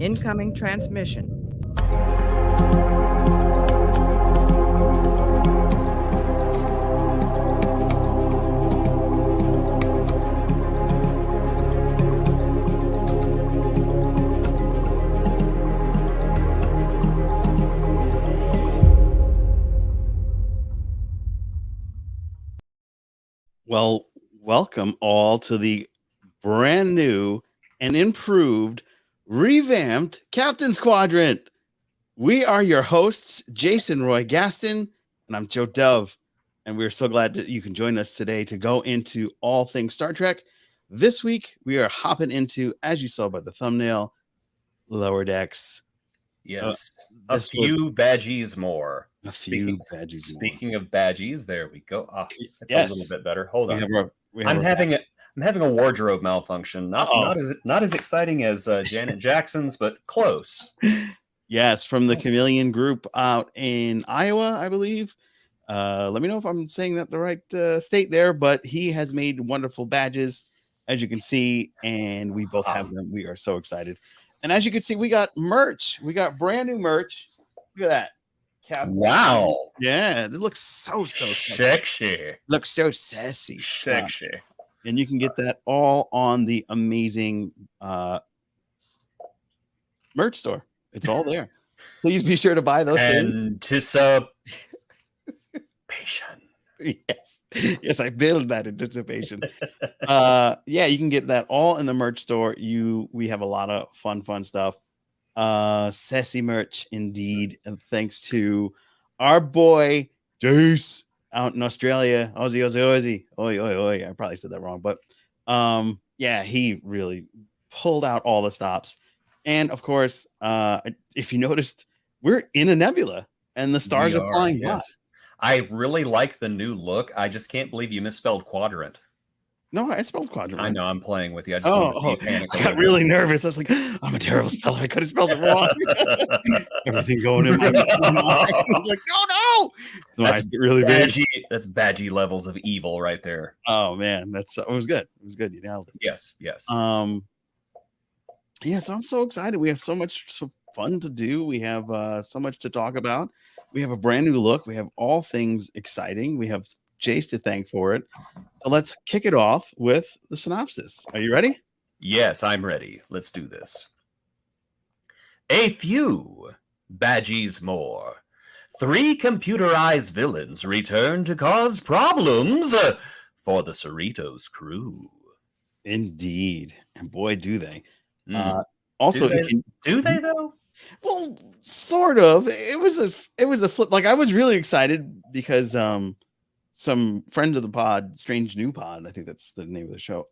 Incoming transmission. Well, welcome all to the brand new and improved, revamped Captain's Quadrant. We are your hosts, Jason Roy Gaston, and I'm Joe Dove. And we're so glad that you can join us today to go into all things Star Trek. This week, we are hopping into, as you saw by the thumbnail, Lower Decks. Yes, a few Badgeys More. Speaking of Badgeys, there we go. It's a little bit better. Hold on. I'm having a wardrobe malfunction. Not as exciting as Janet Jackson's, but close. Yes, from the Chameleon Group out in Iowa, I believe. Let me know if I'm saying that the right state there, but he has made wonderful badges, as you can see, and we both have them. We are so excited. And as you can see, we got merch. We got brand new merch. Look at that. Captain. Wow. Yeah, this looks so sexy. Looks so sassy. Sexy. And you can get that all on the amazing merch store. It's all there. Please be sure to buy those things. Anticipation. Yes, I build that anticipation. Yeah, you can get that all in the merch store. We have a lot of fun stuff. Sassy merch indeed. And thanks to our boy Jace out in Australia. Aussie. Oi. I probably said that wrong, but yeah, he really pulled out all the stops. And of course, if you noticed, we're in a nebula and the stars are flying by. I really like the new look. I just can't believe you misspelled quadrant. No, I spelled quadrant. I know, I'm playing with you. I just want to see you panic. I got really nervous. I was like, I'm a terrible speller. I could have spelled it wrong. Everything going in my mind. I was like, no. So that's really Badgey. That's Badgey levels of evil right there. Oh man, it was good. It was good. You nailed it. Yes. Yeah, so I'm so excited. We have so much fun to do. We have so much to talk about. We have a brand new look. We have all things exciting. We have Jace to thank for it. So let's kick it off with the synopsis. Are you ready? Yes, I'm ready. Let's do this. A few Badgeys More. 3 computerized villains return to cause problems for the Cerritos crew. Indeed. And boy, do they. Also, do they though? Well, sort of. It was a flip. Like, I was really excited because some friends of the pod, Strange New Pod, I think that's the name of the show.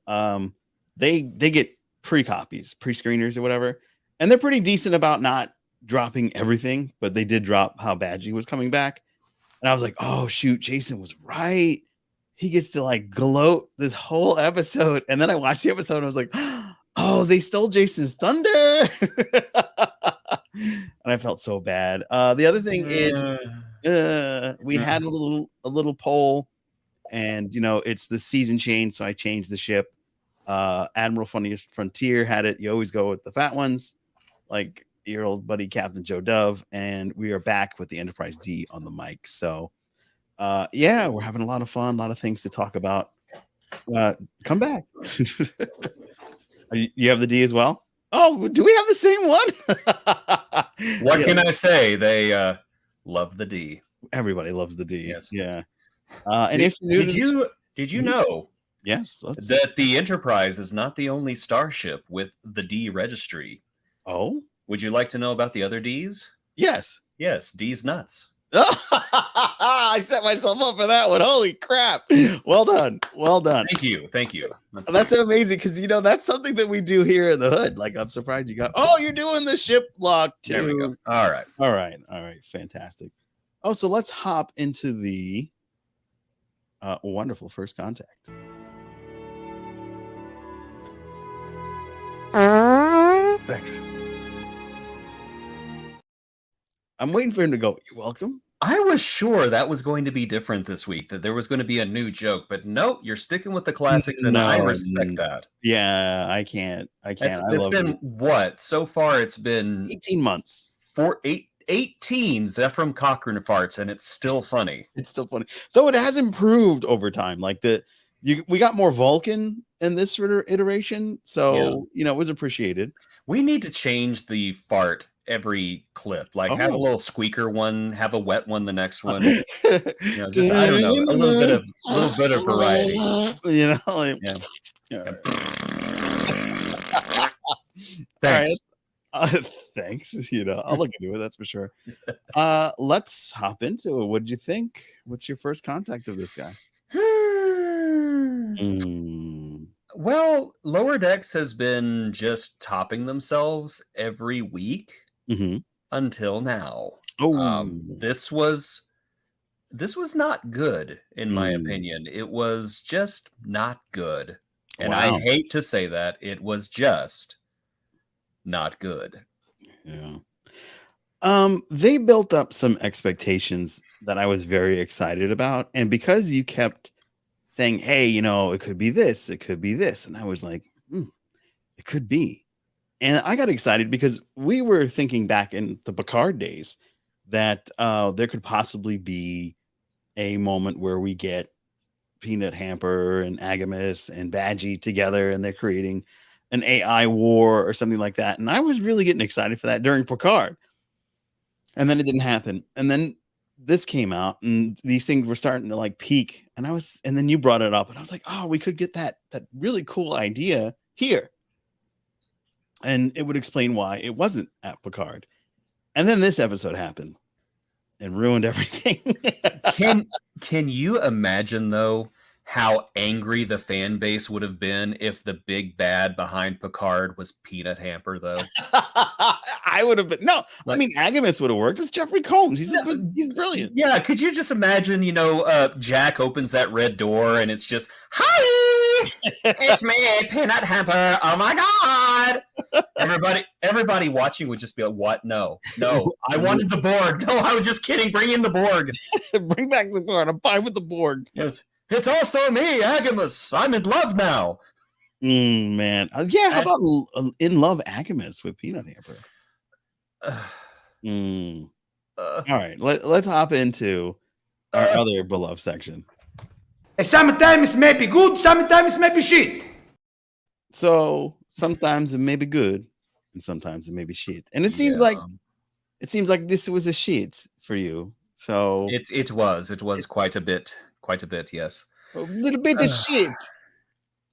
They get pre-copies, pre-screeners or whatever, and they're pretty decent about not dropping everything, but they did drop how Badgey was coming back. And I was like, oh shoot, Jason was right. He gets to like gloat this whole episode. And then I watched the episode and I was like, oh, they stole Jason's thunder. And I felt so bad. The other thing is we had a little poll, and it's the season change, so I changed the ship. Admiral Frontier had it. You always go with the fat ones, like your old buddy Captain Joe Dove, and we are back with the Enterprise D on the mic. So yeah, we're having a lot of fun, a lot of things to talk about. Come back. You have the D as well? Oh, do we have the same one? What can I say? They love the D. Everybody loves the D. Yes. Yeah. And if did you know? Yes. That the Enterprise is not the only starship with the D registry. Oh. Would you like to know about the other Ds? Yes. Yes. D's nuts. I set myself up for that one. Holy crap. Well done. Thank you. That's amazing, because that's something that we do here in the hood. Like, I'm surprised you got you're doing the ship lock too. There we go. All right. Fantastic. Oh, so let's hop into the wonderful first contact. Thanks. I'm waiting for him to go, you're welcome. I was sure that was going to be different this week, that there was going to be a new joke, but nope, you're sticking with the classics, and I No, respect that. yeah, I can't. I can't. I It's love been these. what? So far, it's been 18 months. 18 Zephram Cochrane farts, and it's still funny. It's still funny, though. It has improved over time. Like we got more Vulcan in this iteration, so it was appreciated. We need to change the fart every clip. Like have a little squeaker one, have a wet one the next one. Just I don't know, a little bit of variety. Yeah. Thanks. Thanks. I'll look into it. That's for sure. Let's hop into it. What did you think? What's your first contact of this guy? Well, Lower Decks has been just topping themselves every week until now. This was not good, in my opinion. It was just not good. And I hate to say that. It was just not good. Yeah. They built up some expectations that I was very excited about. And because you kept saying, hey, it could be this, it could be this. And I was like, it could be. And I got excited because we were thinking back in the Picard days that there could possibly be a moment where we get Peanut Hamper and Agamus and Badgie together and they're creating an AI war or something like that. And I was really getting excited for that during Picard. And then it didn't happen. And then this came out and these things were starting to like peak. And then you brought it up and I was like, oh, we could get that really cool idea here. And it would explain why it wasn't at Picard. And then this episode happened and ruined everything. Can you imagine, though, how angry the fan base would have been if the big bad behind Picard was Peanut Hamper, though? I would have been. No, I mean, Agamus would have worked. It's Jeffrey Combs. He's brilliant. Yeah, could you just imagine, Jack opens that red door and it's just, hi, it's me, Peanut Hamper. Oh, my God. Everybody watching would just be like, what? No, I wanted the Borg. No, I was just kidding. Bring in the Borg. Bring back the Borg. I'm fine with the Borg. Yes. It's also me, Agamus. I'm in love now. Man. Yeah, how about In Love Agamus with Peanut Hamper? All right, let's hop into our other beloved section. Sometimes it may be good, sometimes it may be shit. So sometimes it may be good, and sometimes it may be shit. And it seems like this was a shit for you. So it was quite a bit, yes. A little bit of shit.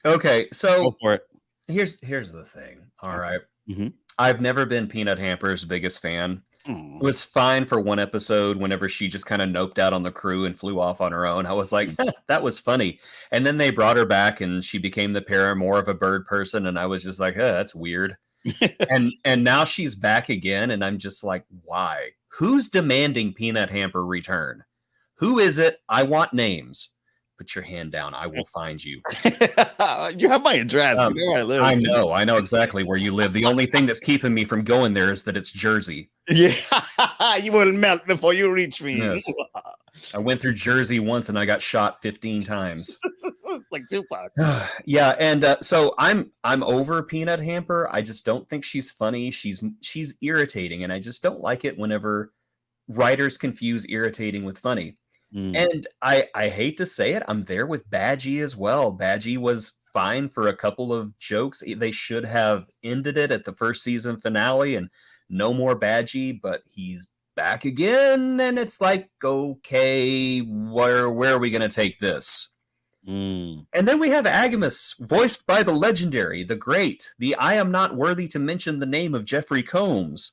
Okay, so go for it. Here's the thing. All right. I've never been Peanut Hamper's biggest fan. It was fine for one episode whenever she just kind of noped out on the crew and flew off on her own. I was like, that was funny. And then they brought her back and she became the paramour of a bird person. And I was just like, that's weird. and now she's back again. And I'm just like, why? Who's demanding Peanut Hamper return? Who is it? I want names. Put your hand down. I will find you. You have my address. You know where I live. I know exactly where you live. The only thing that's keeping me from going there is that it's Jersey. Yeah, you will melt before you reach me. Yes. I went through Jersey once and I got shot 15 times. Like Tupac. Yeah, and so I'm over Peanut Hamper. I just don't think she's funny. She's irritating, and I just don't like it whenever writers confuse irritating with funny. And I hate to say it, I'm there with Badgie as well. Badgie was fine for a couple of jokes. They should have ended it at the first season finale and no more Badgie, but he's back again. And it's like, okay, where are we going to take this? And then we have Agamus, voiced by the legendary, the great, the I am not worthy to mention the name of Jeffrey Combs.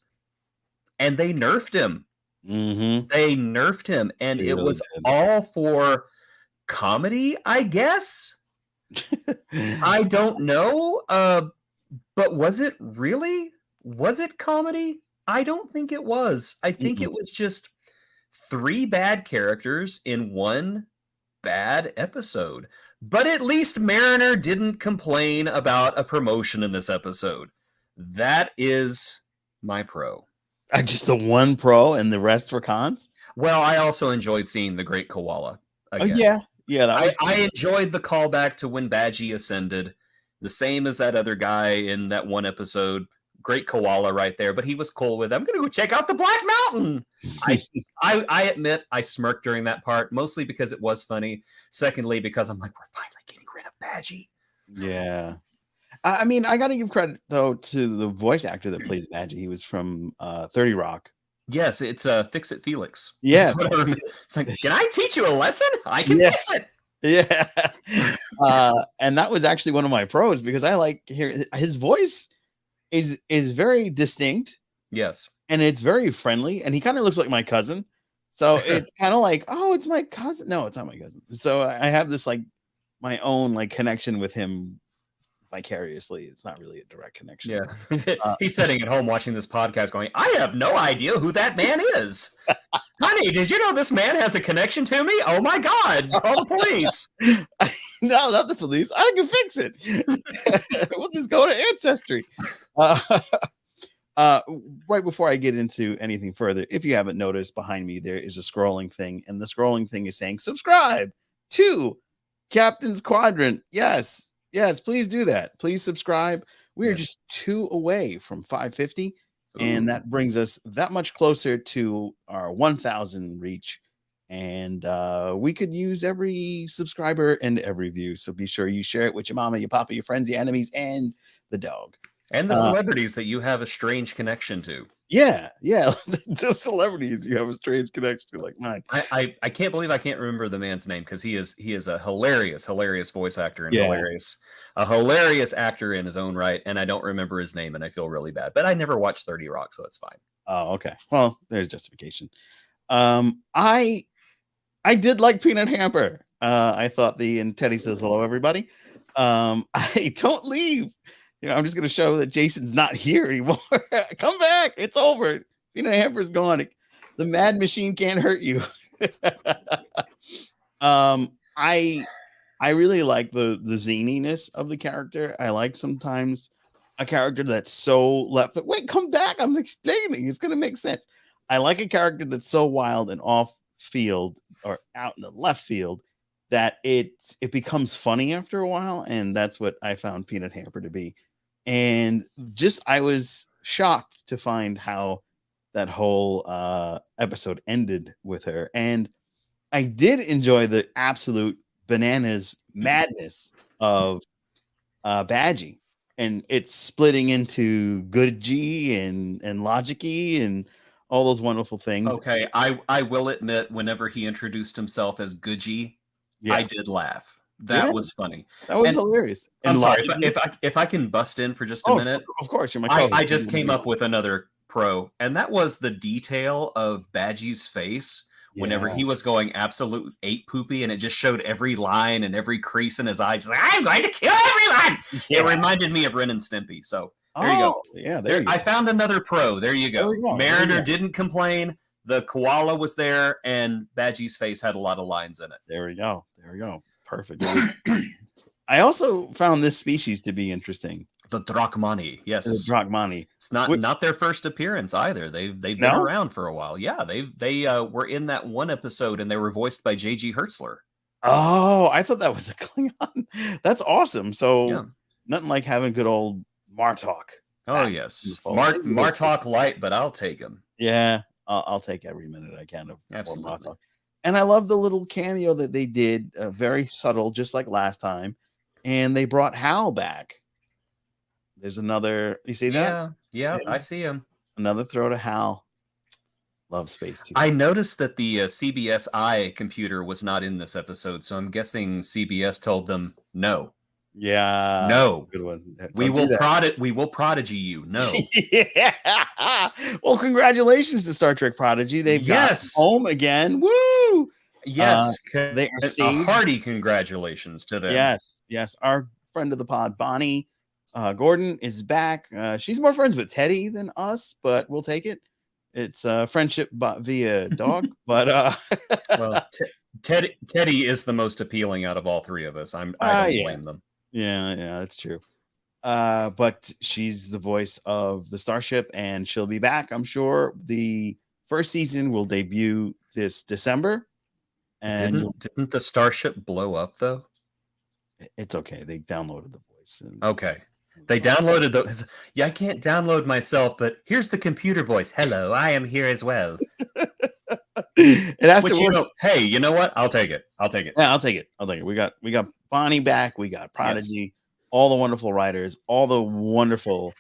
And they nerfed him. They nerfed him, and it was all for comedy, I guess. I don't know, but was it really? Was it comedy? I don't think it was. I think it was just 3 bad characters in one bad episode. But at least Mariner didn't complain about a promotion in this episode. That is my pro. Just the one pro and the rest were cons? Well, I also enjoyed seeing the Great Koala Oh again. yeah, that was I enjoyed the callback to when Badgie ascended, the same as that other guy in that one episode. Great Koala right there, but he was cool with, I'm gonna go check out the Black Mountain. I I admit I smirked during that part, mostly because it was funny. Secondly, because I'm like, we're finally getting rid of Badgie. yeah. I mean, I got to give credit though to the voice actor that plays Badgie. He was from 30 Rock. Yes, it's Fix It Felix. Yeah, That's what I remember. It's like, can I teach you a lesson? I can Yeah. fix it. yeah. And that was actually one of my pros because I like hearing his voice is very distinct. Yes. And it's very friendly, and he kind of looks like my cousin. So it's kind of like, oh, it's my cousin. No, it's not my cousin. So I have this like my own like connection with him vicariously. It's not really a direct connection. Yeah. He's sitting at home watching this podcast going, I have no idea who that man is. Honey, did you know this man has a connection to me? Oh my God. Call the police. No, not the police. I can fix it. We'll just go to Ancestry. Right before I get into anything further, if you haven't noticed, behind me there is a scrolling thing, and the scrolling thing is saying subscribe to Captain's Quadrant. Yes, please do that. Please subscribe. We are just 2 away from 550, and that brings us that much closer to our 1,000 reach. And we could use every subscriber and every view. So be sure you share it with your mama, your papa, your friends, your enemies, and the dog. And the celebrities that you have a strange connection to. Yeah. Just celebrities you have a strange connection to, like mine. I can't believe I can't remember the man's name because he is a hilarious voice actor and a hilarious actor in his own right. And I don't remember his name, and I feel really bad. But I never watched 30 Rock, so it's fine. Oh, okay. Well, there's justification. I did like Peanut Hamper. I thought and Teddy says hello, everybody. I don't leave. I'm just going to show that Jason's not here anymore. Come back. It's over. Peanut Hamper's gone. The Mad Machine can't hurt you. I really like the zaniness of the character. I like sometimes a character that's so left. Wait, come back. I'm explaining. It's going to make sense. I like a character that's so wild and off field or out in the left field that it becomes funny after a while. And that's what I found Peanut Hamper to be. And I was shocked to find how that whole episode ended with her. And I did enjoy the absolute bananas madness of Badgie, and it's splitting into good G and logic-y and all those wonderful things. Okay, I will admit, whenever he introduced himself as Googie, I did laugh. That was funny. That was hilarious. And I'm sorry, if I can bust in for just a minute. Of course, you're my co-host. I just came up with another pro, and that was the detail of Badgie's face whenever he was going absolute ape poopy, and it just showed every line and every crease in his eyes. He's like, I'm going to kill everyone. Yeah. It reminded me of Ren and Stimpy. So there you go. Yeah, there you go. I found another pro. There you go. Mariner didn't complain. The koala was there, and Badgie's face had a lot of lines in it. There we go. Perfect. I also found this species to be interesting. The Drakmani, yes. The Drakmani. It's not their first appearance either. They've been around for a while. Yeah, they were in that one episode, and they were voiced by J.G. Hertzler. Oh, I thought that was a Klingon. That's awesome. So nothing like having good old Martok. Oh yes, Martok light, but I'll take him. Yeah, I'll take every minute I can of Absolutely. Martok. And I love the little cameo that they did, very subtle, just like last time. And they brought Hal back. There's another. You see that? Yeah, I see him. Another throw to Hal. Love space too. I noticed that the CBS I computer was not in this episode, so I'm guessing CBS told them no. Yeah. No. Good one. We will prodigy you. No. Yeah. Well, congratulations to Star Trek Prodigy. They've got home again. Woo! Yes. They are a hearty congratulations to them. Yes. Our friend of the pod, Bonnie Gordon, is back. She's more friends with Teddy than us, but we'll take it. It's friendship via dog, but well, Teddy is the most appealing out of all three of us. I don't blame them. Yeah, that's true. But she's the voice of the starship, and she'll be back. I'm sure the first season will debut this December. And Didn't the starship blow up though? It's okay. They downloaded the voice. Okay. They downloaded those. Yeah, I can't download myself, but here's the computer voice. Hello, I am here as well. It has Which, to work. Hey, you know what? I'll take it. I'll take it. Yeah, I'll take it. We got Bonnie back. We got Prodigy, all the wonderful writers, all the wonderful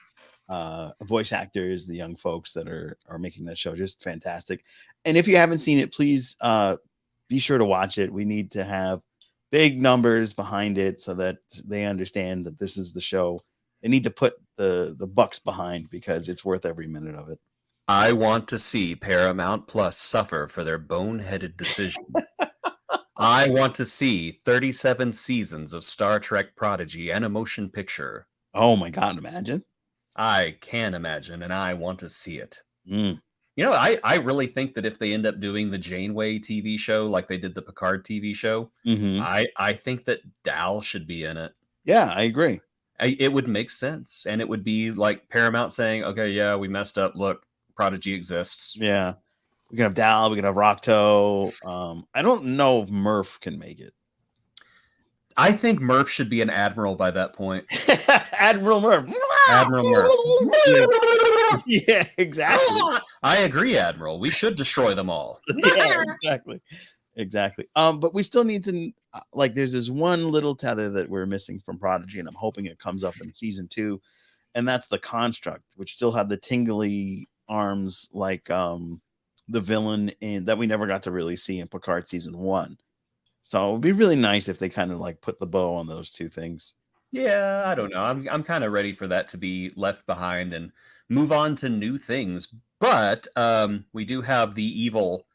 voice actors, the young folks that are making that show. Just fantastic. And if you haven't seen it, please be sure to watch it. We need to have big numbers behind it so that they understand that this is the show. They need to put the bucks behind because it's worth every minute of it. I want to see Paramount Plus suffer for their boneheaded decision. I want to see 37 seasons of Star Trek Prodigy and a motion picture. Oh my God, imagine. I can imagine, and I want to see it. Mm. I really think that if they end up doing the Janeway TV show like they did the Picard TV show, I think that Dal should be in it. Yeah, I agree. It would make sense, and it would be like Paramount saying, okay, yeah, we messed up. Look, Prodigy exists. Yeah. We can have Dal, we can have Rocto. I don't know if Murph can make it. I think Murph should be an admiral by that point. Admiral Murph. Admiral Murph. Yeah, exactly. I agree, Admiral. We should destroy them all. Yeah, exactly. But we still need to there's this one little tether that we're missing from Prodigy, and I'm hoping it comes up in season 2, and that's the construct, which still have the tingly arms like the villain that we never got to really see in Picard season 1. So it would be really nice if they kind of put the bow on those two things. Yeah, I don't know. I'm kind of ready for that to be left behind and move on to new things. But we do have the evil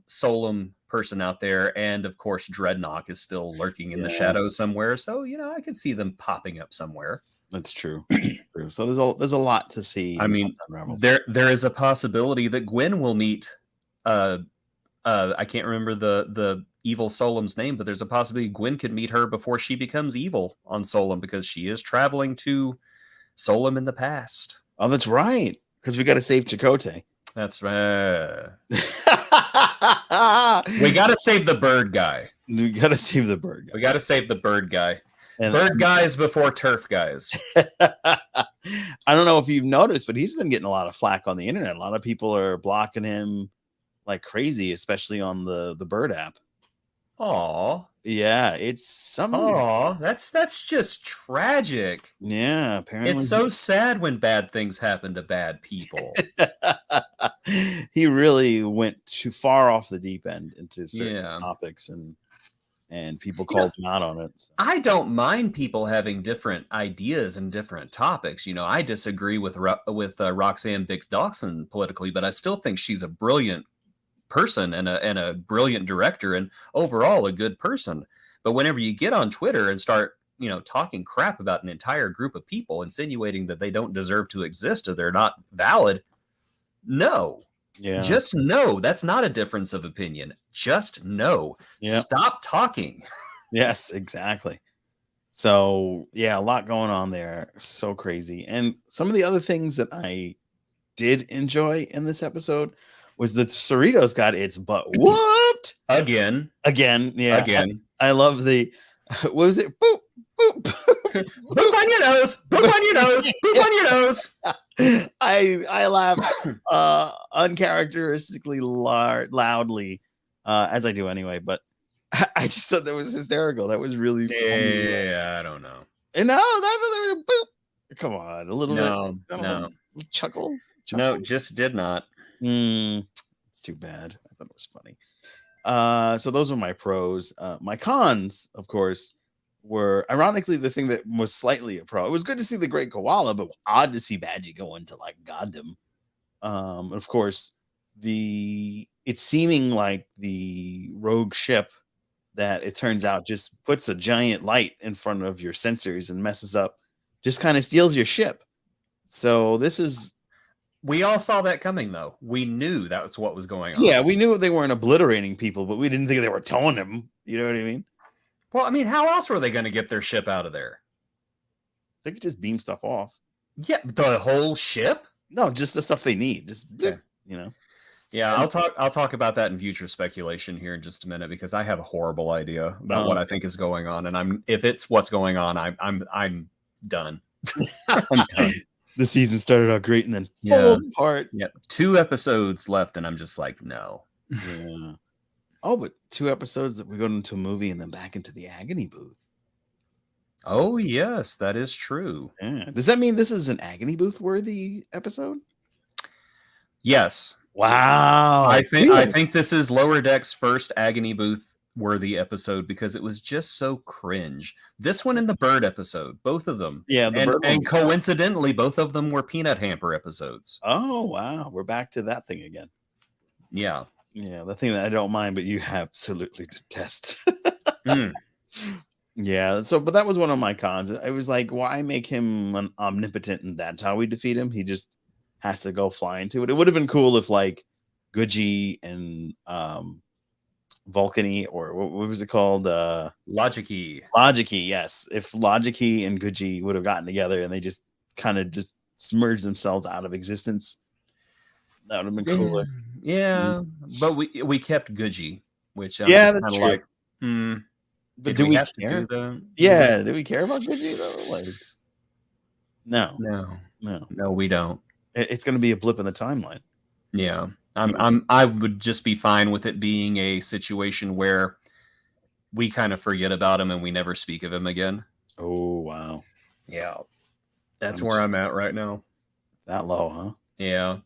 Solum person out there, and of course Dreadnought is still lurking in the shadows somewhere. So I could see them popping up somewhere. That's true. So there's a lot to see. I mean, there is a possibility that Gwen will meet. I can't remember the evil Solum's name, but there's a possibility Gwen could meet her before she becomes evil on Solum, because she is traveling to Solum in the past. Oh, that's right. Because we got to save Chakotay. That's right. We got to save the bird guy. We got to save the bird guy. We got to save the bird guy. And bird guys before turf guys. I don't know if you've noticed, but he's been getting a lot of flack on the internet. A lot of people are blocking him like crazy, especially on the bird app. Aw. Yeah, it's something. Aw, that's just tragic. Yeah, apparently. It's so sad when bad things happen to bad people. He really went too far off the deep end into certain topics, and people called him out on it. So. I don't mind people having different ideas and different topics. I disagree with Roxanne Biggs Dawson politically, but I still think she's a brilliant person and a brilliant director, and overall a good person. But whenever you get on Twitter and start talking crap about an entire group of people, insinuating that they don't deserve to exist or they're not valid, just no, that's not a difference of opinion. Just no. Stop talking. Yes, exactly. So a lot going on there. So crazy. And some of the other things that I did enjoy in this episode was that Cerritos got its butt whooped again. Yeah, again. I love the. What was it? Boop, boop, boop, boop on your nose. Boop on your nose. Boop on your nose. I laughed uncharacteristically loudly, as I do anyway. But I just thought that was hysterical. That was really funny. Yeah, I don't know. And that boop. Come on, a little bit. No. Chuckle. No, just did not. It's too bad. I thought it was funny. So those are my pros. My cons, of course, were ironically the thing that was slightly a pro. It was good to see the Great Koala, but odd to see Badgie go into goddom. Of course, it's seeming like the rogue ship that it turns out just puts a giant light in front of your sensors and messes up, just kind of steals your ship. So this is. We all saw that coming, though. We knew that was what was going on. Yeah, we knew they weren't obliterating people, but we didn't think they were towing them. You know what I mean? Well, I mean, how else were they going to get their ship out of there? They could just beam stuff off. Yeah, the whole ship? No, just the stuff they need. Just, okay. Yeah, I'll talk about that in future speculation here in just a minute because I have a horrible idea about what I think is going on, and if it's what's going on, I'm done. I'm done. The season started out great and then Yeah. falls apart. Yeah, 2 episodes left, and I'm just like, no. Yeah. Oh, but 2 episodes that we go into a movie and then back into the agony booth. Oh yes, that is true. Yeah. Does that mean this is an agony booth worthy episode? Yes. Wow. I think this is Lower Deck's first agony booth worthy episode because it was just so cringe. This one and the bird episode, both of them. Yeah, and coincidentally, both of them were Peanut Hamper episodes. Oh wow, we're back to that thing again. Yeah. Yeah, the thing that I don't mind, but you absolutely detest. Mm. Yeah, but that was one of my cons. I was like, why make him an omnipotent and that's how we defeat him? He just has to go fly into it. It would have been cool if like Guji and Vulcany, or what was it called? Logic-y, yes. If Logic-y and Guji would have gotten together and they just kind of just merged themselves out of existence, that would have been cooler. Yeah, but we kept Guji, which yeah, that's kind of like, but do we have to do that? Yeah, do we care about Guji though? Like, no, we don't. It's going to be a blip in the timeline. Yeah, I would just be fine with it being a situation where we kind of forget about him and we never speak of him again. Oh wow, yeah, that's where I'm at right now. That low, huh? Yeah,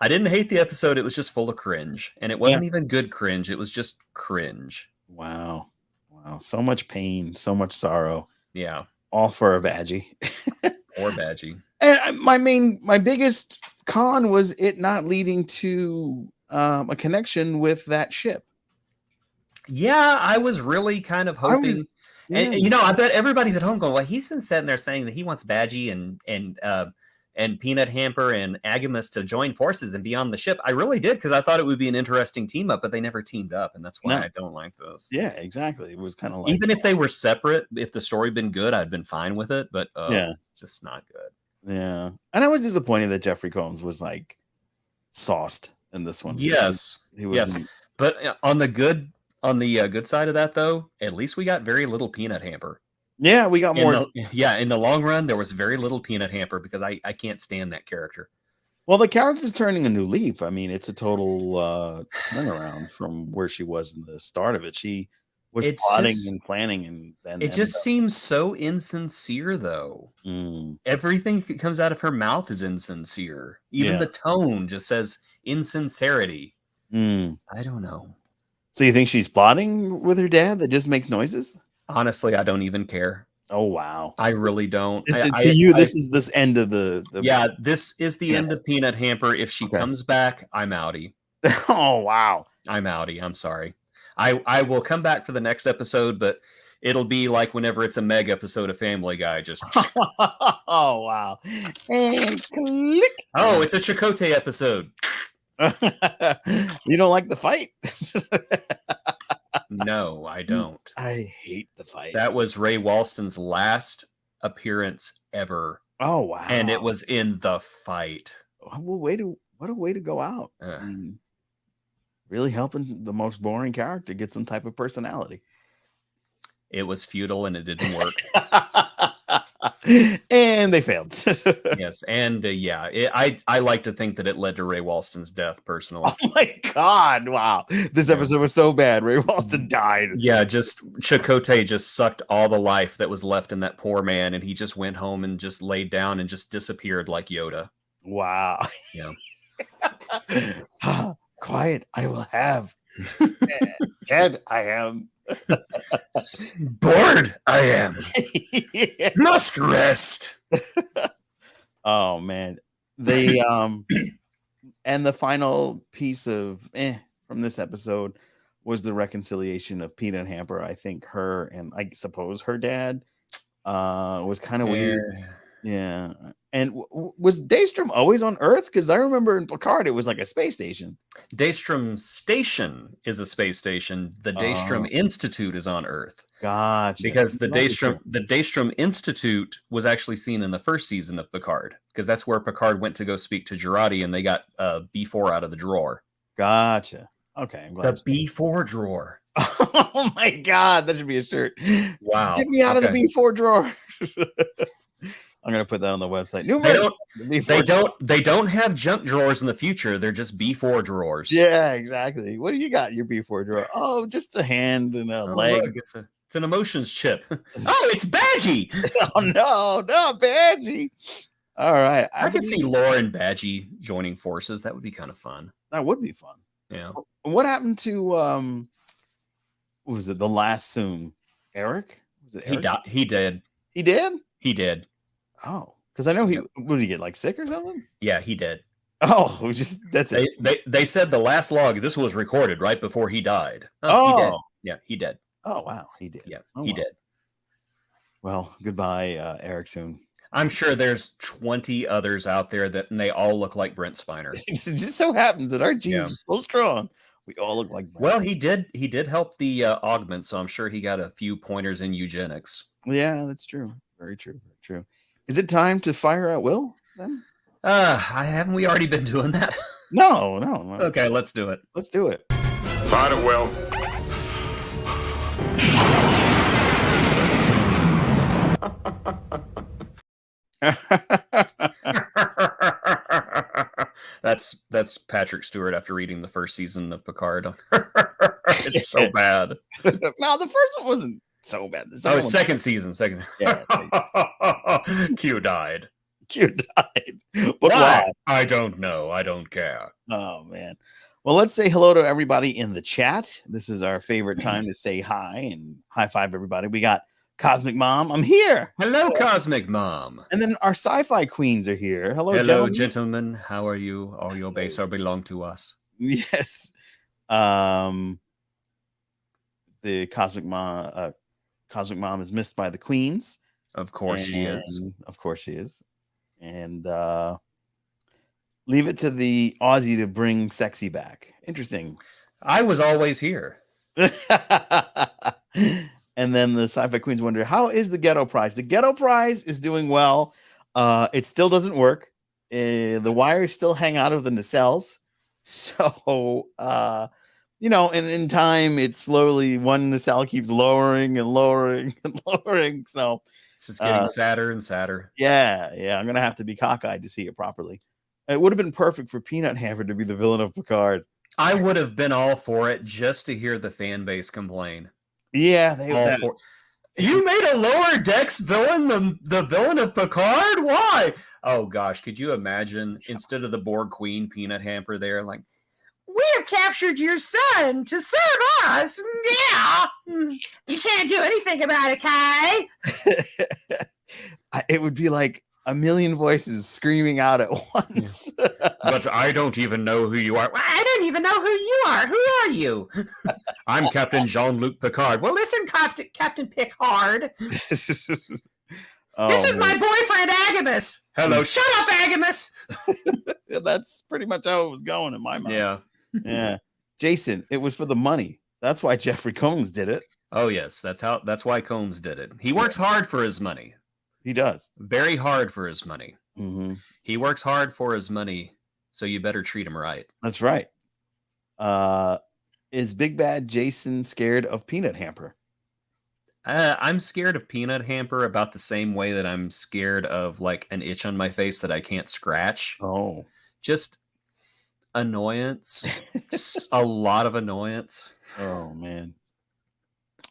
I didn't hate the episode. It was just full of cringe, and it wasn't even good cringe. It was just cringe. Wow, so much pain, so much sorrow. Yeah, all for a Badgie. Or Badgie. And my biggest con was it not leading to a connection with that ship. Yeah, I was really kind of hoping. And I bet everybody's at home going, well, he's been sitting there saying that he wants Badgie and Peanut Hamper and Agamus to join forces and be on the ship. I really did, because I thought it would be an interesting team up, but they never teamed up, and that's why I don't like those. Yeah, exactly. It was kind of like, even if they were separate, if the story had been good, I'd been fine with it, but just not good. Yeah. And I was disappointed that Jeffrey Combs was like sauced in this one. Yes. He was. Yes. But on the good side of that, though, at least we got very little Peanut Hamper. Yeah, we got more. In the long run, there was very little Peanut Hamper because I can't stand that character. Well, the character's turning a new leaf. I mean, it's a total turnaround from where she was in the start of it. She was plotting and planning, and it just seems so insincere, though. Everything that comes out of her mouth is insincere. Even the tone just says insincerity. I don't know. So you think she's plotting with her dad that just makes noises? Honestly, I don't even care. Oh wow, I really don't. This is this end of the yeah. This is the end of Peanut Hamper. If she comes back, I'm outie. Oh wow, I'm outie. I'm sorry. I will come back for the next episode, but it'll be like whenever it's a Meg episode of Family Guy. Just oh wow, and click. Oh, it's a Chakotay episode. You don't like the fight? No, I don't. I hate the fight. That was Ray Walston's last appearance ever. Oh wow! And it was in the fight. Well, what a way to go out. Really helping the most boring character get some type of personality. It was futile and it didn't work. And they failed. Yes, and I like to think that it led to Ray Walston's death personally. Oh my god, wow. This episode was so bad. Ray Walston died. Yeah, just Chakotay just sucked all the life that was left in that poor man, and he just went home and just laid down and just disappeared like Yoda. Wow. Yeah. Quiet, I will have. Dead, I am. Bored, I am. Must rest. Oh man, they and the final piece of from this episode was the reconciliation of Peanut Hamper. I think her and I suppose her dad was kind of weird. Yeah. And was Daystrom always on Earth? Because I remember in Picard, it was like a space station. Daystrom Station is a space station. The Daystrom Institute is on Earth. Gotcha. Because the Daystrom Institute was actually seen in the first season of Picard. Because that's where Picard went to go speak to Jurati, and they got B4 out of the drawer. Gotcha. Okay, I'm glad. The B4 drawer. Oh my God, that should be a shirt. Wow. Get me out of the Okay. B4 drawer. I'm gonna put that on the website. New They merch. don't. The B4 They don't have junk drawers in the future. They're just B4 drawers. Yeah, exactly. What do you got in your B4 drawer? Oh, just a hand and a Oh, leg. look, it's an emotions chip. Oh, it's Badgie. Oh no, Badgie. All right. I could see Laura and Badgie joining forces. That would be kind of fun. That would be fun. Yeah. What happened to what was it? The last Zoom? Eric? Was it Eric? He did. He did? He did. Oh, because I know what did he get, like sick or something? Yeah, he did. Oh, that's it. They said the last log, this was recorded right before he died. Oh, he did. Yeah, he did. Oh wow, he did. Yeah, he did. Well, goodbye, Eric Soon. I'm sure there's 20 others out there and they all look like Brent Spiner. It just so happens that our genes are so strong. We all look like Brent. Well, he did help the augment, so I'm sure he got a few pointers in eugenics. Yeah, that's true. Very true. Very true. Is it time to fire at Will then? Haven't we already been doing that? No. Okay, let's do it. Let's do it. Fire at Will. That's Patrick Stewart after reading the first season of Picard. It's so bad. No, the first one wasn't so bad. Second season. Yeah. Q died. But why? I don't know. I don't care. Oh man. Well, let's say hello to everybody in the chat. This is our favorite time to say hi and high five everybody. We got Cosmic Mom. I'm here. Hello, Cosmic Mom. And then our sci-fi queens are here. Hello, gentlemen. How are you? All your base are belong to us. Yes. The Cosmic Mom is missed by the queens. Of course she is. Of course she is. And leave it to the Aussie to bring sexy back. Interesting. I was always here. And then the sci-fi queens wonder, how is the Ghetto Prize? The Ghetto Prize is doing well. It still doesn't work. The wires still hang out of the nacelles. So, and in time, it's slowly, one nacelle keeps lowering and lowering and lowering. So it's just getting sadder and sadder. Yeah. I'm going to have to be cockeyed to see it properly. It would have been perfect for Peanut Hammer to be the villain of Picard. I would have been all for it just to hear the fan base complain. Yeah, you made a lower decks villain the villain of Picard? Why? Oh gosh, could you imagine instead of the Borg Queen Peanut Hamper there, like, we have captured your son to serve us. Yeah, you can't do anything about it, Kai. It would be like a million voices screaming out at once. Yeah. But I don't even know who you are. I don't even know who you are. Who are you? I'm Captain Jean-Luc Picard. Well, listen, Captain Picard. This is my boyfriend, Agamus. Hello. Shut up, Agamus. That's pretty much how it was going in my mind. Yeah. Jason, it was for the money. That's why Jeffrey Combs did it. Oh, yes. That's why Combs did it. He works hard for his money. He does. Very hard for his money. Mm-hmm. He works hard for his money, so you better treat him right. That's right. Is Big Bad Jason scared of Peanut Hamper? I'm scared of Peanut Hamper about the same way that I'm scared of like an itch on my face that I can't scratch. Oh. Just annoyance. A lot of annoyance. Oh, man.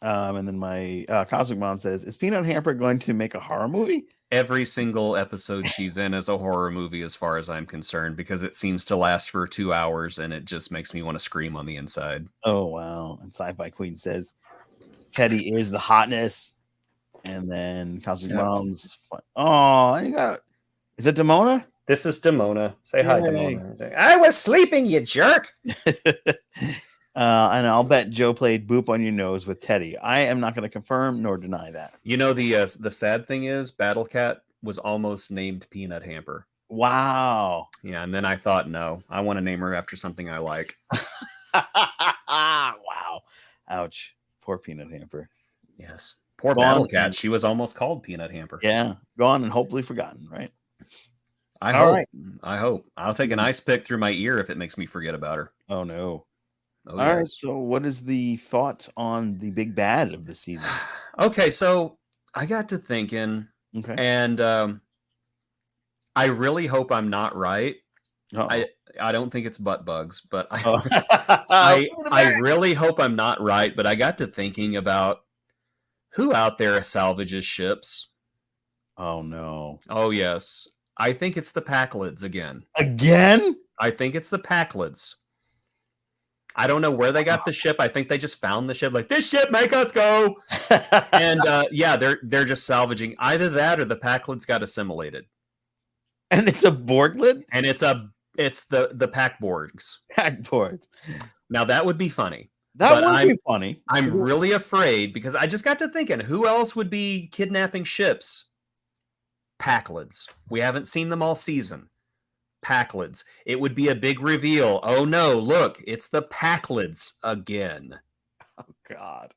And then my Cosmic Mom says, is Peanut Hamper going to make a horror movie? Every single episode she's in is a horror movie as far as I'm concerned, because it seems to last for 2 hours and it just makes me want to scream on the inside. Oh, wow. And Sci-Fi Queen says, Teddy is the hotness. And then Cosmic Mom's fun. Oh, is it Demona? This is Demona. Say hi, Demona. I was sleeping, you jerk. And I'll bet Joe played Boop on Your Nose with Teddy. I am not going to confirm nor deny that. You know, the sad thing is Battle Cat was almost named Peanut Hamper. Wow. Yeah, and then I thought, no, I want to name her after something I like. Wow. Ouch. Poor Peanut Hamper. Yes. Poor Battle Cat. She was almost called Peanut Hamper. Yeah. Gone and hopefully forgotten, right? I All hope. right. I hope. I'll take an ice pick through my ear if it makes me forget about her. Oh no. Oh, All right. yes. So, what is the thought on the big bad of the season? Okay, so I got to thinking, Okay. and I really hope I'm not right. Uh-oh. I don't think it's butt bugs, but Oh. I really hope I'm not right. But I got to thinking about who out there salvages ships. Oh no. Oh yes, I think it's the Packlids again. Again? I think it's the Packlids. I don't know where they got the ship. I think they just found the ship. Like, this ship, make us go. And yeah, they're just salvaging either that or the Packlids got assimilated. And it's a Borglid? And it's the Packborgs. Packboards. Now that would be funny. That would be funny. I'm really afraid because I just got to thinking, who else would be kidnapping ships? Packlids. We haven't seen them all season. Packlids. It would be a big reveal. Oh no, look, it's the Packlids again. Oh God.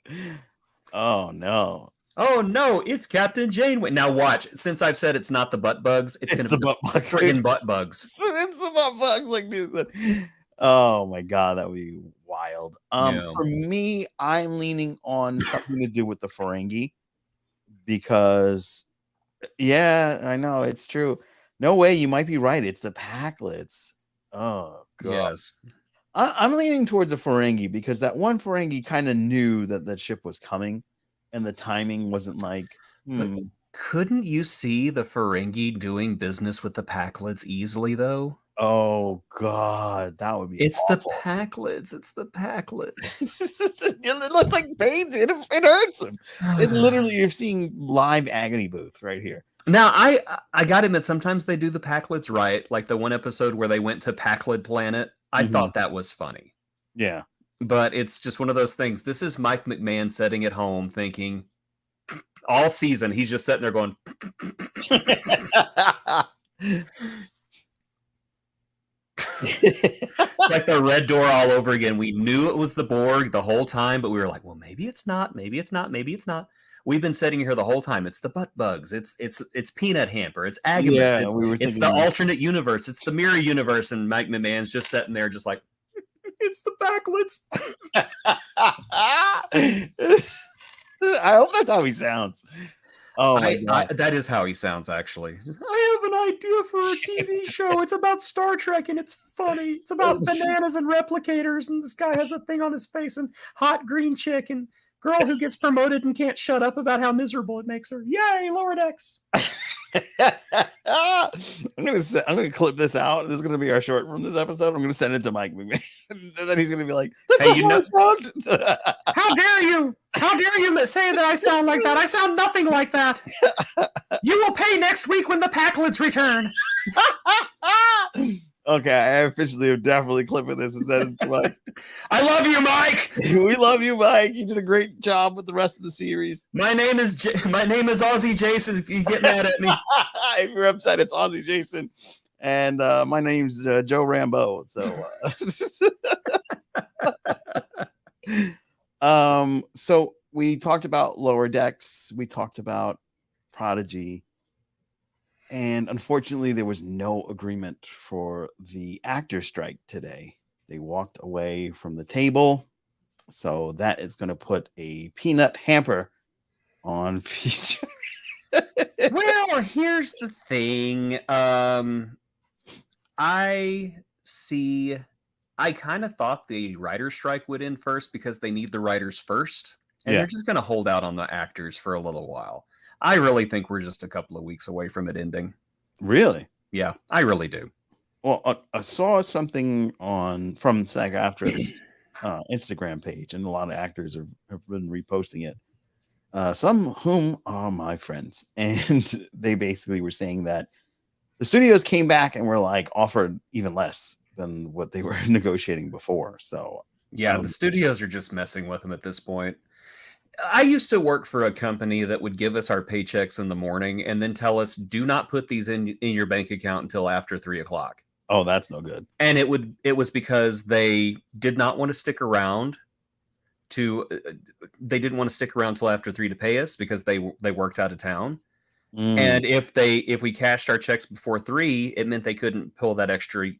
Oh no. Oh no, it's Captain Janeway. Now watch, since I've said it's not the butt bugs, it's gonna be the friggin' butt bugs. It's the butt bugs, like you said. Oh my God, that would be wild. Yeah. For me, I'm leaning on something to do with the Ferengi because yeah, I know it's true. No way, you might be right. It's the Packlids. Oh God. Yes. I'm leaning towards the Ferengi because that one Ferengi kind of knew that that ship was coming, and the timing wasn't like. But couldn't you see the Ferengi doing business with the Packlids easily, though? Oh God, that would be. It's awful. the Packlids. It's the Packlids. It looks like pain. It hurts him. It literally, you're seeing live agony booth right here. Now, I got to admit, sometimes they do the Packlids right. Like the one episode where they went to Packlid Planet. I thought that was funny. Yeah. But it's just one of those things. This is Mike McMahon sitting at home thinking, all season, he's just sitting there going, like the red door all over again. We knew it was the Borg the whole time, but we were like, well, maybe it's not. Maybe it's not. Maybe it's not. We've been sitting here the whole time. It's the butt bugs. It's Peanut Hamper. It's Agamus. Yeah, it's the alternate universe. It's the mirror universe. And Mike McMahon's just sitting there, just like, it's the Packlids. I hope that's how he sounds. Oh my God. That is how he sounds, actually. I have an idea for a TV show. It's about Star Trek and it's funny. It's about bananas and replicators, and this guy has a thing on his face and hot green chick and girl who gets promoted and can't shut up about how miserable it makes her. Yay, lower decks. I'm gonna clip this out. This is gonna be our short from this episode. I'm gonna send it to Mike McMahon, and then he's gonna be like, "Hey, you know, how dare you? How dare you say that I sound like that? I sound nothing like that. You will pay next week when the Packlids return." Okay, I officially am definitely clipping this and sending it to Mike. I love you, Mike. We love you, Mike. You did a great job with the rest of the series. My name is Aussie Jason. If you get mad at me, if you're upset, it's Aussie Jason, and my name's Joe Rambo. So we talked about Lower Decks. We talked about Prodigy. And unfortunately, there was no agreement for the actor strike today. They walked away from the table. So that is going to put a peanut hamper on future. Well, here's the thing. I kind of thought the writer's strike would end first because they need the writers first. And they're just going to hold out on the actors for a little while. I really think we're just a couple of weeks away from it ending. Really? Yeah, I really do. Well, I saw something from SAG-AFTRA's Instagram page, and a lot of actors have been reposting it. Some whom are my friends, and they basically were saying that the studios came back and were like offered even less than what they were negotiating before. So yeah, the studios are just messing with them at this point. I used to work for a company that would give us our paychecks in the morning and then tell us, do not put these in your bank account until after 3:00. Oh, that's no good. And it was because they did not want to stick around they didn't want to stick around till after 3 to pay us because they worked out of town. And if we cashed our checks before 3, it meant they couldn't pull that extra,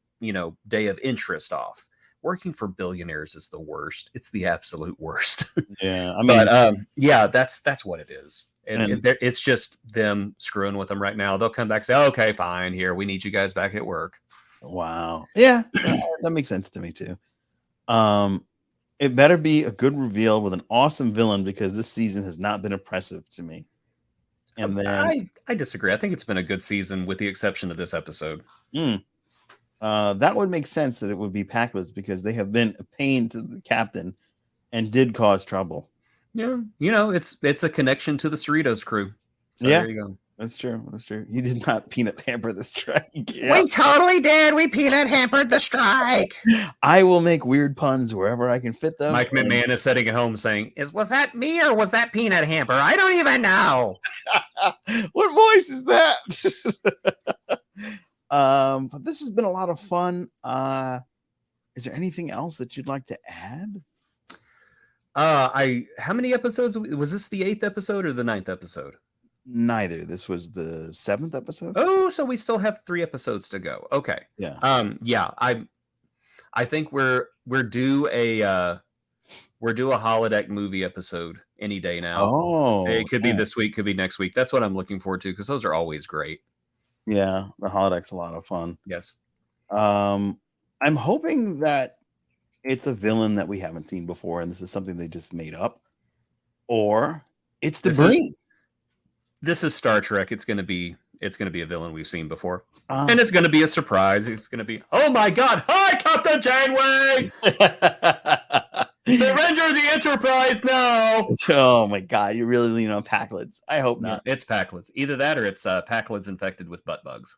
day of interest off. Working for billionaires is the worst. It's the absolute worst. Yeah, I mean, but that's what it is. It's just them screwing with them right now. They'll come back and say, okay, fine, here, we need you guys back at work. Wow. Yeah, that makes sense to me too. It better be a good reveal with an awesome villain, because this season has not been impressive to me. And then I disagree. I think it's been a good season with the exception of this episode. That would make sense that it would be Packlets, because they have been a pain to the captain and did cause trouble. Yeah, it's a connection to the Cerritos crew. So yeah, there you go. That's true. You did not peanut hamper the strike. Yep. We totally did. We peanut hampered the strike. I will make weird puns wherever I can fit them. Mike McMahon is sitting at home saying, was that me or was that peanut hamper? I don't even know. What voice is that? But this has been a lot of fun. Is there anything else that you'd like to add? How many episodes was this? The 8th episode or the 9th episode? Neither. This was the 7th episode. Oh, so we still have 3 episodes to go. Okay. Yeah. Yeah. I think we're due a holodeck movie episode any day now. Oh, it could be this week, could be next week. That's what I'm looking forward to, because those are always great. Yeah, the holodeck's a lot of fun. Yes. I'm hoping that it's a villain that we haven't seen before, and this is something they just made up, or it's the Brain. This is Star Trek. It's gonna be a villain we've seen before, and it's gonna be a surprise. It's gonna be, oh my God! Hi, Captain Janeway! Surrender the Enterprise now! Oh my God! You really lean on Packlets. I hope not. Yeah, it's Packlets. Either that, or it's Packlets infected with butt bugs.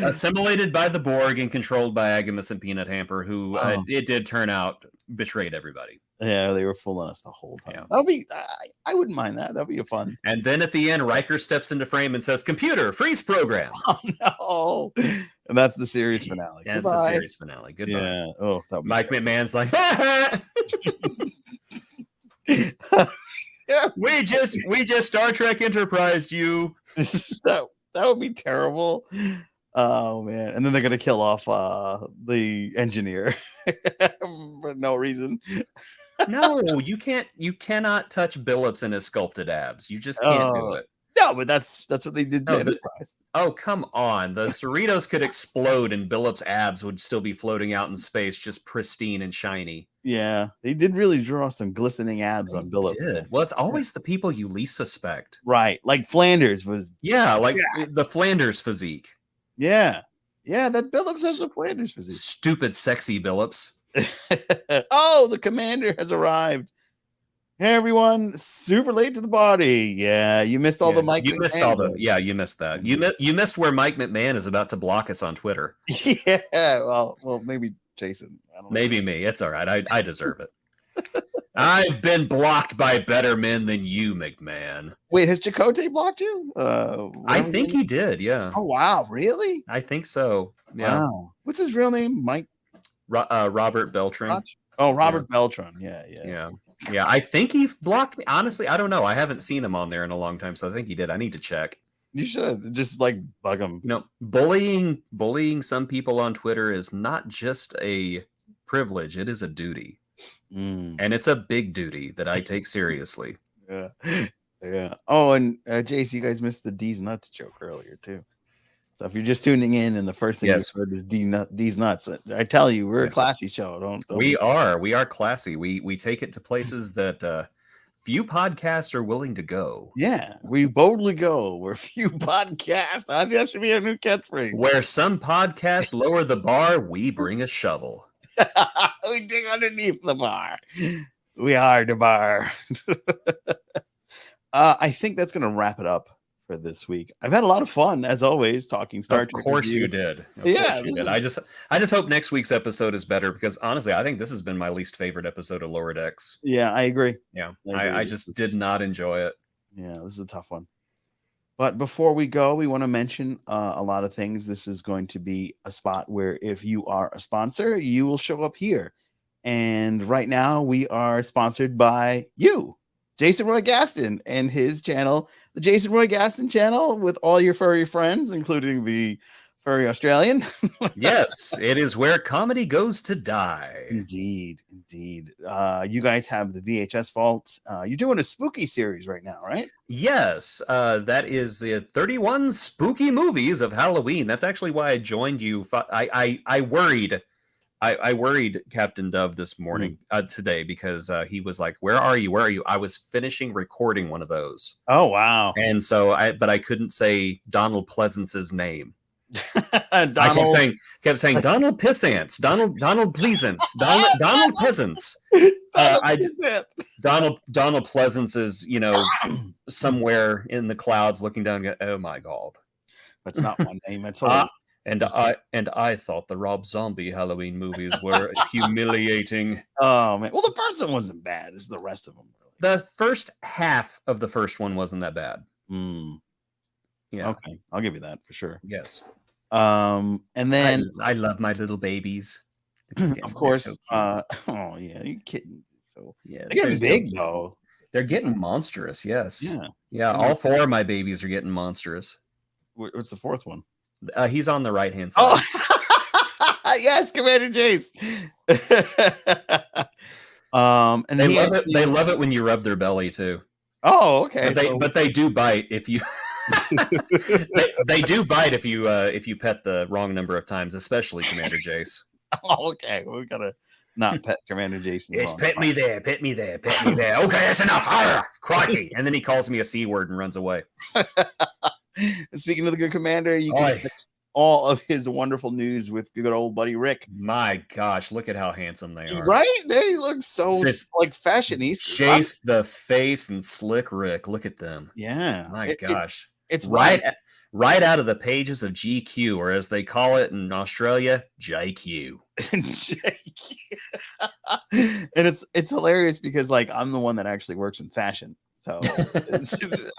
Assimilated by the Borg and controlled by Agamus and Peanut Hamper, who it did turn out betrayed everybody. Yeah, they were fooling us the whole time. Yeah. That'll be. I wouldn't mind that. That'll be a fun. And then at the end, Riker steps into frame and says, "Computer, freeze program." Oh no! And that's the series finale. Yeah, it's the series finale. Goodbye. Yeah. Oh, Mike McMahon's like, we just Star Trek Enterprised you. That would be terrible. Oh man! And then they're gonna kill off the engineer for no reason. No, you can't. You cannot touch Billups and his sculpted abs. You just can't do it. No, but that's what they did to Enterprise. Oh, come on. The Cerritos could explode and Billups' abs would still be floating out in space, just pristine and shiny. Yeah, they did really draw some glistening abs on Billups. Well, it's always the people you least suspect. Right, like Flanders was. Yeah, like the Flanders physique. Yeah, that Billups has the Flanders physique. Stupid, sexy Billups. Oh, the commander has arrived. Hey everyone, super late to the party. Yeah, you missed all the Mike. You missed you missed that. You missed where Mike McMahon is about to block us on Twitter. Yeah, well, maybe Jason. I don't know. Maybe me. It's all right. I deserve it. I've been blocked by better men than you, McMahon. Wait, has Chakotay blocked you? I think he did. Yeah. Oh wow, really? I think so. Yeah. Wow. What's his real name? Mike. Robert Beltran. Oh, Robert Beltran. Yeah. I think he blocked me. Honestly, I don't know. I haven't seen him on there in a long time, so I think he did. I need to check. You should just like bug him. Bullying some people on Twitter is not just a privilege; it is a duty, and it's a big duty that I take seriously. Yeah. Oh, and Jace, you guys missed the D's nuts joke earlier too. So if you're just tuning in and the first thing you heard is D's nuts, I tell you, we're a classy show. Don't we are classy. We take it to places that few podcasts are willing to go. Yeah, we boldly go where few podcasts. I think that should be a new catchphrase. Where some podcasts lower the bar, we bring a shovel. We dig underneath the bar. We are the bar. I think that's going to wrap it up for this week. I've had a lot of fun, as always, talking Star Trek. Of course you did. Of course you did. I just hope next week's episode is better, because honestly, I think this has been my least favorite episode of Lower Decks. Yeah, I agree. Yeah, I just did not enjoy it. Yeah, this is a tough one. But before we go, we want to mention a lot of things. This is going to be a spot where if you are a sponsor, you will show up here. And right now we are sponsored by you, Jason Roy Gaston, and his channel, the Jason Roy Gaston channel with all your furry friends, including the furry Australian. Yes, it is where comedy goes to die. Indeed. You guys have the VHS Vault. You're doing a spooky series right now, right? Yes, that is the 31 spooky movies of Halloween. That's actually why I joined you. I worried. I worried Captain Dove this morning, today, because he was like, "Where are you? Where are you?" I was finishing recording one of those. Oh, wow. And so I couldn't say Donald Pleasance's name. Donald, I kept saying Donald Pissants, Donald Pleasance, Donald Peasants. Donald Pleasance is, somewhere in the clouds looking down. Oh my God, that's not my name. That's all. And I thought the Rob Zombie Halloween movies were humiliating. Oh man, well the first one wasn't bad. It's the rest of them. Really. The first half of the first one wasn't that bad. Yeah. Okay, I'll give you that for sure. Yes. And then I love my little babies. Of course. So oh yeah, you kidding? So yeah, they're getting big though. They're getting monstrous. Yes. Yeah. All four of my babies are getting monstrous. What's the fourth one? He's on the right hand side. Oh, yes, Commander Jace. And they love it. They love it when you rub their belly too. Oh, okay. But they do bite if you. they do bite if you pet the wrong number of times, especially Commander Jace. Oh, okay. We gotta not pet Commander Jason. Yes, pet me there. Okay, that's enough. Arr, crikey! And then he calls me a C word and runs away. Speaking of the good commander, you can get all of his wonderful news with good old buddy Rick. My gosh, look at how handsome they are. Right? They look so like fashionista. Chase the face and slick Rick. Look at them. Yeah. My gosh. It's right out of the pages of GQ, or as they call it in Australia, JQ. And it's hilarious because like I'm the one that actually works in fashion. So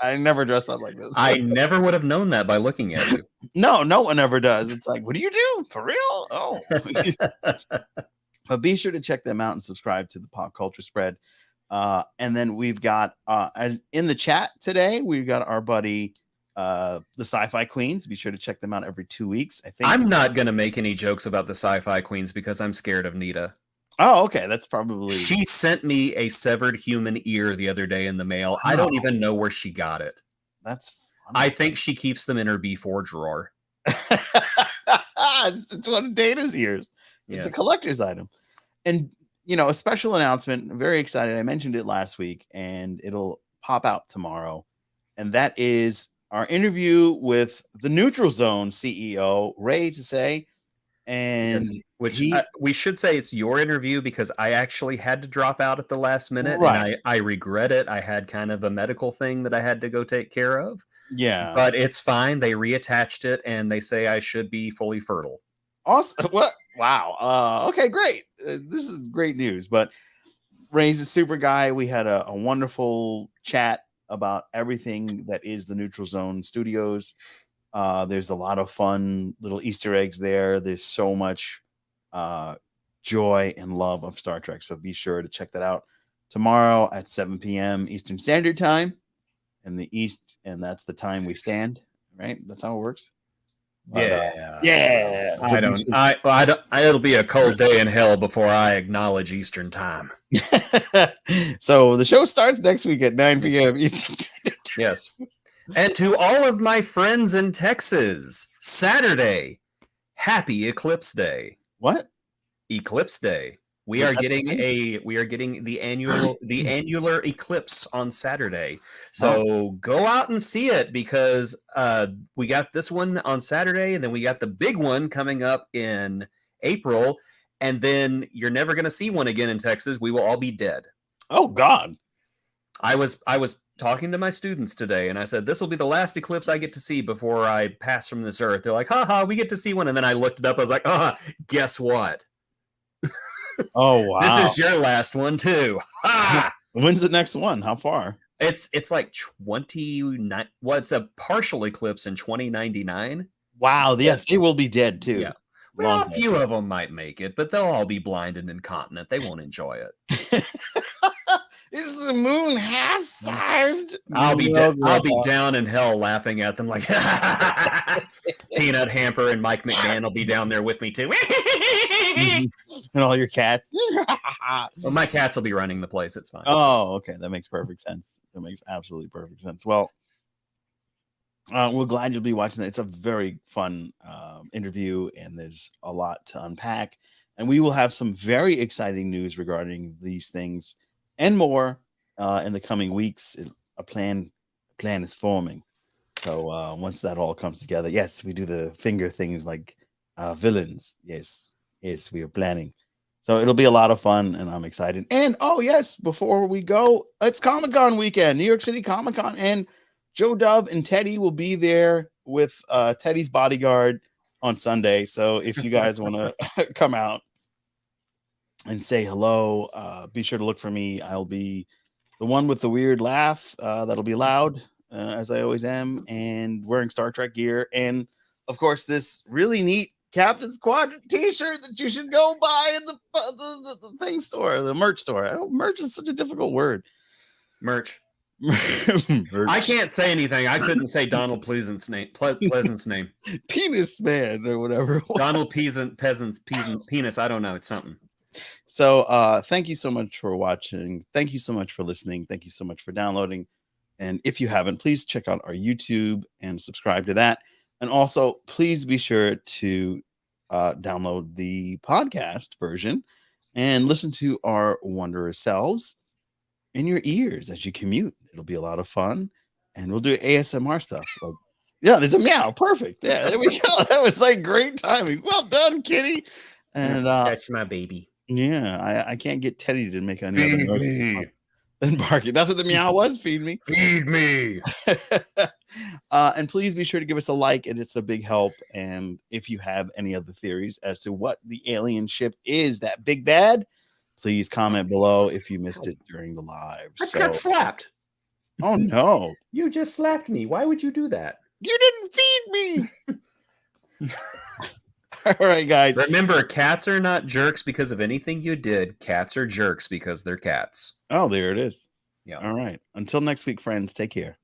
I never dress up like this. I never would have known that by looking at you. No one ever does. It's like, what do you do? For real? Oh. But be sure to check them out and subscribe to the Pop Culture Spread. And then we've got, as in the chat today, we've got our buddy, the Sci-Fi Queens. Be sure to check them out every 2 weeks. I think I'm not going to make any jokes about the Sci-Fi Queens because I'm scared of Nita. Oh, okay. That's probably. She sent me a severed human ear the other day in the mail. I don't even know where she got it. That's funny. I think she keeps them in her B4 drawer. It's one of Dana's ears. It's a collector's item. And, a special announcement. I'm very excited. I mentioned it last week and it'll pop out tomorrow. And that is our interview with the Neutral Zone CEO, Ray Tasay. And we should say it's your interview because I actually had to drop out at the last minute, right. And I regret it. I had kind of a medical thing that I had to go take care of. Yeah, but it's fine. They reattached it, and they say I should be fully fertile. Awesome! What? Wow. Okay, great. This is great news. But Ray's a super guy. We had a wonderful chat about everything that is the Neutral Zone Studios. There's a lot of fun little Easter eggs there. There's so much joy and love of Star Trek. So be sure to check that out tomorrow at 7 p.m. Eastern Standard Time in the East. And that's the time we stand, right? That's how it works. Yeah. I don't, it'll be a cold day in hell before I acknowledge Eastern Time. So the show starts next week at 9 p.m. Eastern Standard Time. Yes. And to all of my friends in Texas, Saturday, happy Eclipse Day. What? Eclipse Day. We are getting the annular eclipse on Saturday. So go out and see it because we got this one on Saturday, and then we got the big one coming up in April, and then you're never going to see one again in Texas. We will all be dead. Oh God. I was talking to my students today, and I said, this will be the last eclipse I get to see before I pass from this earth. They're like, haha, we get to see one. And then I looked it up. I was like, guess what? Oh, wow. This is your last one, too. When's the next one? How far? It's like 29. Well, it's a partial eclipse in 2099. Wow. Yes, they will be dead, too. Yeah. Well, a few of them might make it, but they'll all be blind and incontinent. They won't enjoy it. Is the moon half-sized? I'll be down in hell laughing at them like Peanut Hamper and Mike McMahon will be down there with me too. And all your cats. Well, my cats will be running the place. It's fine. Oh, okay. That makes perfect sense. That makes absolutely perfect sense. Well, we're glad you'll be watching that. It's a very fun interview, and there's a lot to unpack. And we will have some very exciting news regarding these things and more in the coming weeks. A plan is forming. So once that all comes together, yes, we do the finger things like villains. Yes, we are planning. So it'll be a lot of fun, and I'm excited. And oh yes, before we go, it's Comic-Con weekend, New York City Comic-Con, and Joe Dove and Teddy will be there with Teddy's bodyguard on Sunday. So if you guys want to come out and say hello, be sure to look for me. I'll be the one with the weird laugh that'll be loud, as I always am, and wearing Star Trek gear. And of course, this really neat Captain Squadron t-shirt that you should go buy in the thing store, the merch store. Oh, merch is such a difficult word. Merch. I can't say anything. I couldn't say Donald Pleasant's name. Pleasant's name. Penis Man or whatever. Donald Peasant's penis. I don't know. It's something. So thank you so much for watching. Thank you so much for listening. Thank you so much for downloading. And if you haven't, please check out our YouTube and subscribe to that. And also, please be sure to download the podcast version and listen to our wondrous selves in your ears as you commute. It'll be a lot of fun. And we'll do ASMR stuff. Like, yeah, there's a meow. Perfect. Yeah, there we go. That was like great timing. Well done, Kitty. And that's my baby. Yeah, I can't get Teddy to make any other noise than barking. That's what the meow was. Feed me. Feed me. And please be sure to give us a like, and it's a big help. And if you have any other theories as to what the alien ship is, that big bad, please comment below if you missed it during the live. I just got slapped. Oh no. You just slapped me. Why would you do that? You didn't feed me. All right, guys. Remember, cats are not jerks because of anything you did. Cats are jerks because they're cats. Oh, there it is. Yeah. All right. Until next week, friends. Take care.